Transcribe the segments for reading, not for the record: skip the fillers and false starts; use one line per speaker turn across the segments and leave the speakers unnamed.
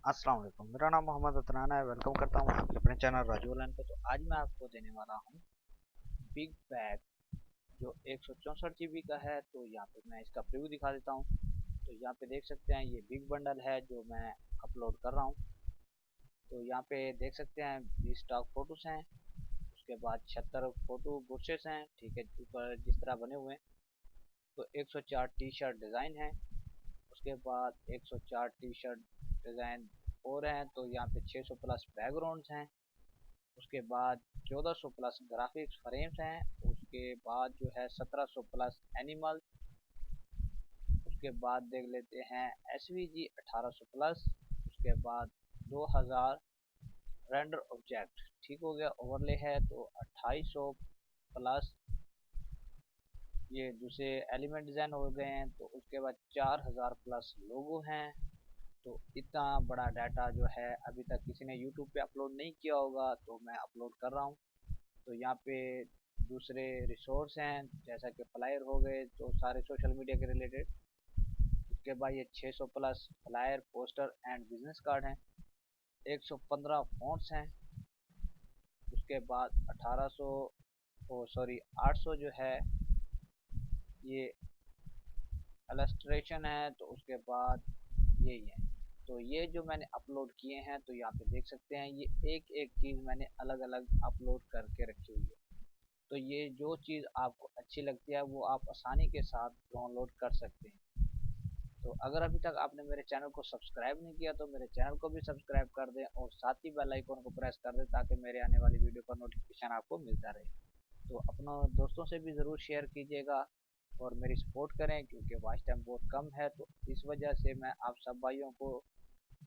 अस्सलाम वालेकुम। मेरा नाम मोहम्मद अतनान है। वेलकम करता हूँ आपके अपने चैनल राजू ऑनलाइन पे। तो आज मैं आपको देने वाला हूँ बिग बैग, जो 164 GB का है। तो यहाँ पे मैं इसका प्रीव्यू दिखा देता हूँ। तो यहाँ पे देख सकते हैं, ये बिग बंडल है जो मैं अपलोड कर रहा हूँ। तो यहाँ पे देख सकते हैं 20 स्टॉक फोटोज हैं। उसके बाद 76 फोटो बुशेस हैं, ठीक है, ऊपर जिस तरह बने हुए हैं। तो 104 टी शर्ट डिज़ाइन है। उसके बाद 104 टी शर्ट डिज़ाइन और हैं। तो यहाँ पे 600 प्लस बैकग्राउंड्स हैं। उसके बाद 1400 प्लस ग्राफिक्स फ्रेम्स हैं। उसके बाद जो है 1700 प्लस एनिमल। उसके बाद देख लेते हैं SVG 1800 प्लस। उसके बाद 2000 रेंडर ऑब्जेक्ट, ठीक हो गया। ओवरले है तो 2800 प्लस ये दूसरे एलिमेंट डिज़ाइन हो गए हैं। तो उसके बाद 4000 प्लस लोगो हैं। तो इतना बड़ा डाटा जो है अभी तक किसी ने यूट्यूब पे अपलोड नहीं किया होगा, तो मैं अपलोड कर रहा हूँ। तो यहाँ पे दूसरे रिसोर्स हैं जैसा कि फ्लायर हो गए, तो सारे सोशल मीडिया के रिलेटेड। उसके बाद ये 600 plus flyer poster and business card हैं। 115 फ़ॉन्ट्स हैं। उसके बाद 1800 ओ सॉरी 800 जो है ये इलस्ट्रेशन है। तो उसके बाद यही है। तो ये जो मैंने अपलोड किए हैं, तो यहाँ पे देख सकते हैं ये एक एक चीज़ मैंने अलग अलग अपलोड करके रखी हुई है। तो ये जो चीज़ आपको अच्छी लगती है वो आप आसानी के साथ डाउनलोड कर सकते हैं। तो अगर अभी तक आपने मेरे चैनल को सब्सक्राइब नहीं किया तो मेरे चैनल को भी सब्सक्राइब कर दें और साथ ही बेल आइकन को प्रेस कर दें, ताकि मेरे आने वाली वीडियो का नोटिफिकेशन आपको मिलता रहे। तो अपना दोस्तों से भी ज़रूर शेयर कीजिएगा और मेरी सपोर्ट करें, क्योंकि वॉच टाइम बहुत कम है। तो इस वजह से मैं आप सब भाइयों को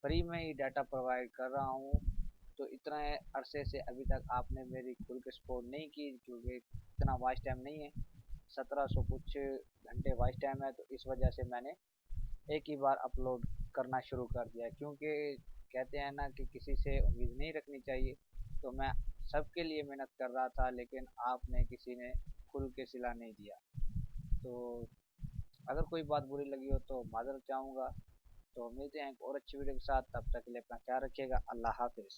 फ्री में ही डाटा प्रोवाइड कर रहा हूँ। तो इतना अरसे से अभी तक आपने मेरी खुल के सपोर्ट नहीं की, क्योंकि इतना वॉच टाइम नहीं है। 1700 कुछ घंटे वॉच टाइम है। तो इस वजह से मैंने एक ही बार अपलोड करना शुरू कर दिया, क्योंकि कहते हैं ना कि किसी से उम्मीद नहीं रखनी चाहिए। तो मैं सबके लिए मेहनत कर रहा था, लेकिन आपने किसी ने खुल के सिला नहीं दिया। तो अगर कोई बात बुरी लगी हो तो माजरत चाहूँगा। तो मिलते हैं एक और अच्छी वीडियो के साथ, तब तक के लिए अपना ख्याल रखिएगा। अल्लाह हाफिज़।